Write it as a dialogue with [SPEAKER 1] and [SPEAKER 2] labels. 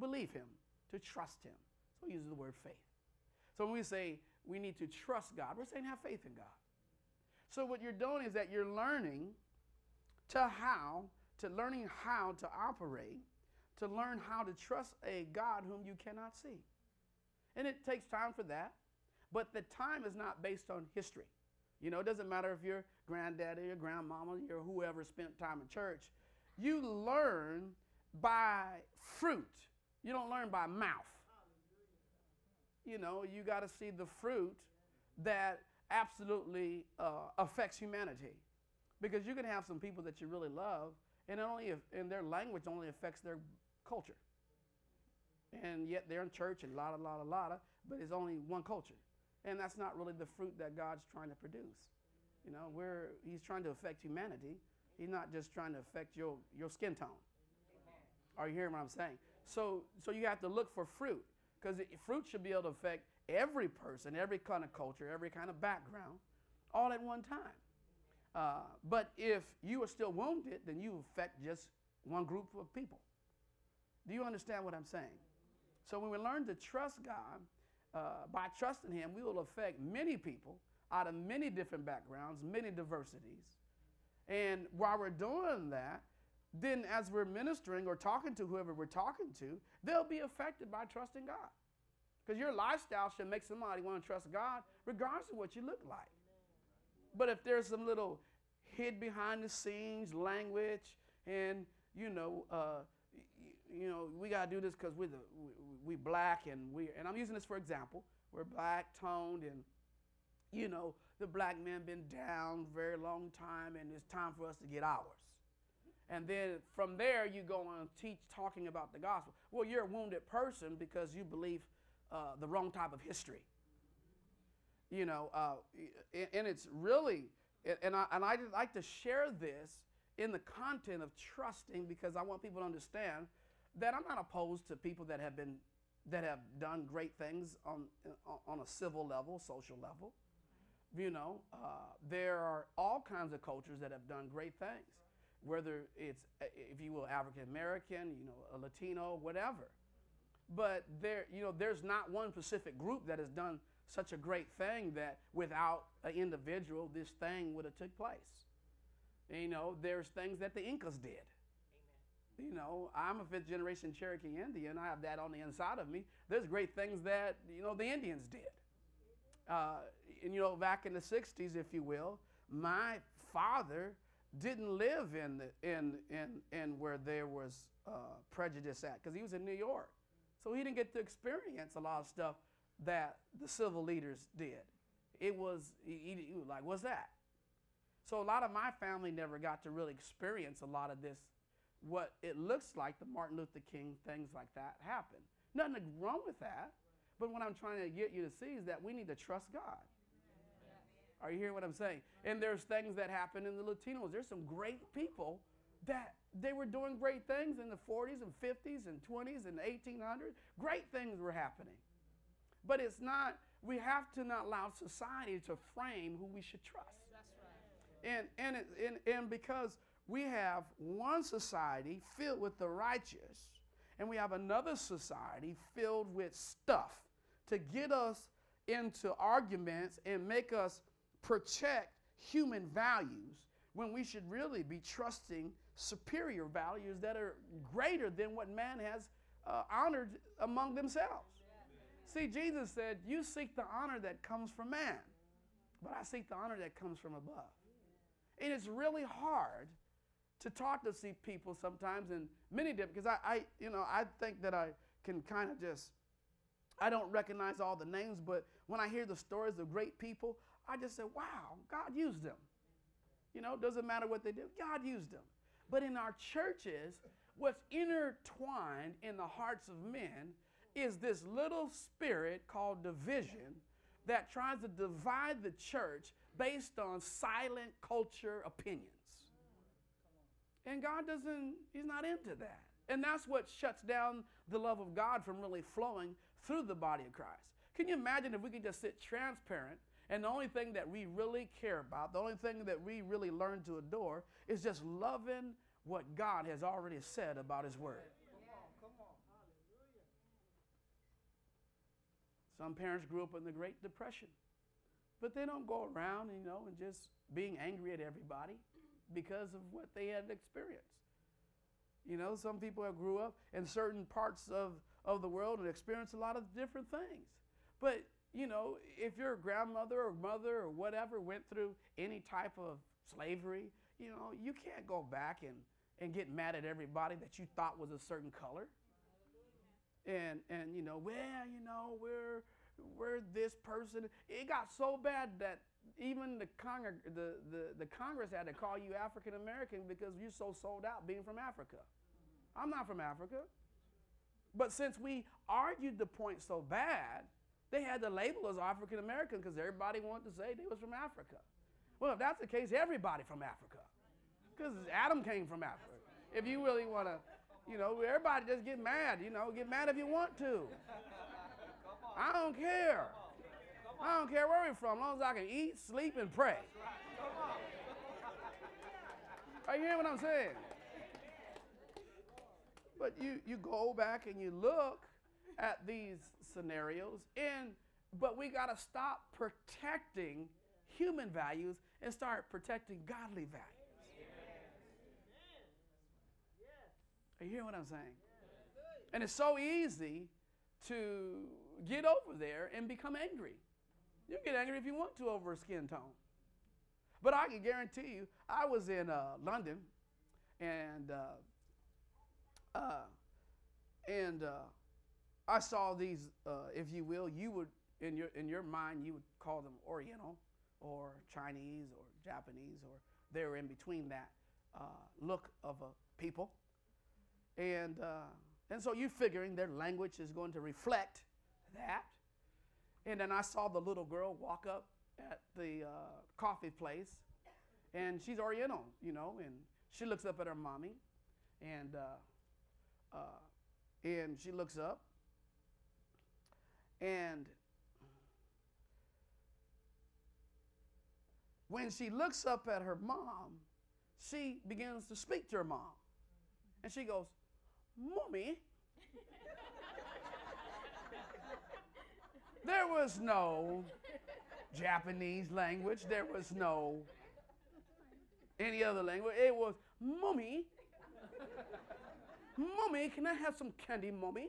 [SPEAKER 1] believe him, to trust him. So he uses the word faith. So when we say we need to trust God, we're saying have faith in God. So what you're doing is that you're learning how to operate, to learn how to trust a God whom you cannot see. And it takes time for that, but the time is not based on history. You know, it doesn't matter if your granddaddy, your grandmama, your whoever spent time in church. You learn by fruit. You don't learn by mouth. You know, you got to see the fruit that absolutely affects humanity. Because you can have some people that you really love, and their language only affects their culture. And yet they're in church and but it's only one culture. And that's not really the fruit that God's trying to produce. You know, he's trying to affect humanity. He's not just trying to affect your skin tone. Are you hearing what I'm saying? So you have to look for fruit, because fruit should be able to affect every person, every kind of culture, every kind of background, all at one time. But if you are still wounded, then you affect just one group of people. Do you understand what I'm saying? So when we learn to trust God, by trusting him, we will affect many people out of many different backgrounds, many diversities. And while we're doing that, then as we're ministering or talking to whoever we're talking to, they'll be affected by trusting God. Because your lifestyle should make somebody want to trust God regardless of what you look like. But if there's some little hid behind the scenes language and, we got to do this because we black and I'm using this for example. We're black toned and, the black man been down a very long time and it's time for us to get ours. And then from there you go on talking about the gospel. Well, you're a wounded person because you believe the wrong type of history. And it's really, and I'd like to share this in the content of trusting, because I want people to understand that I'm not opposed to people that have done great things on a civil level, social level. There are all kinds of cultures that have done great things, whether it's, if you will, African American, a Latino, whatever. But there's not one specific group that has done such a great thing that without an individual, this thing would have took place. There's things that the Incas did. Amen. I'm a 5th generation Cherokee Indian. I have that on the inside of me. There's great things that, the Indians did. And back in the 60s, if you will, my father didn't live in where there was prejudice at, because he was in New York. So he didn't get to experience a lot of stuff that the civil leaders did. It was, he was like, what's that? So a lot of my family never got to really experience a lot of this, what it looks like the Martin Luther King, things like that happen. Nothing wrong with that. But what I'm trying to get you to see is that we need to trust God. Are you hearing what I'm saying? And there's things that happen in the Latinos. There's some great people that they were doing great things in the 40s and 50s and 20s and 1800s. Great things were happening. But it's not, we have to not allow society to frame who we should trust. That's right. And because we have one society filled with the righteous, and we have another society filled with stuff to get us into arguments and make us protect human values, when we should really be trusting superior values that are greater than what man has honored among themselves. See, Jesus said, you seek the honor that comes from man, but I seek the honor that comes from above. And it's really hard to talk to see people sometimes, and many different, because I think that I can kind of just, I don't recognize all the names, but when I hear the stories of great people, I just say, wow, God used them. Doesn't matter what they did, God used them. But in our churches, what's intertwined in the hearts of men is this little spirit called division that tries to divide the church based on silent culture opinions. And God he's not into that. And that's what shuts down the love of God from really flowing through the body of Christ. Can you imagine if we could just sit transparent, and the only thing that we really care about, the only thing that we really learn to adore is just loving what God has already said about his word. Some parents grew up in the Great Depression. But they don't go around, and just being angry at everybody because of what they had experienced. Some people have grew up in certain parts of the world and experienced a lot of different things. But, if your grandmother or mother or whatever went through any type of slavery, you can't go back and get mad at everybody that you thought was a certain color. And we're this person. It got so bad that even the Congress had to call you African American because you're so sold out being from Africa. I'm not from Africa. But since we argued the point so bad, they had to label us African American because everybody wanted to say they was from Africa. Well, if that's the case, everybody from Africa. Because Adam came from Africa. If you really want to, everybody just get mad, get mad if you want to. I don't care. I don't care where we're from, as long as I can eat, sleep, and pray. Are you hearing what I'm saying? But you go back and you look at these scenarios, but we got to stop protecting human values and start protecting godly values. Are you hearing what I'm saying? And it's so easy to get over there and become angry. You can get angry if you want to over a skin tone. But I can guarantee you, I was in London, and I saw these, if you will, you would in your mind you would call them Oriental or Chinese or Japanese, or they were in between that look of a people, and so you're figuring their language is going to reflect that. And then I saw the little girl walk up at the coffee place, and she's Oriental, and she looks up at her mommy, and she looks up, and when she looks up at her mom, she begins to speak to her mom, and she goes, "Mommy." There was no Japanese language. There was no any other language. It was, "Mommy, Mommy, can I have some candy, Mommy?"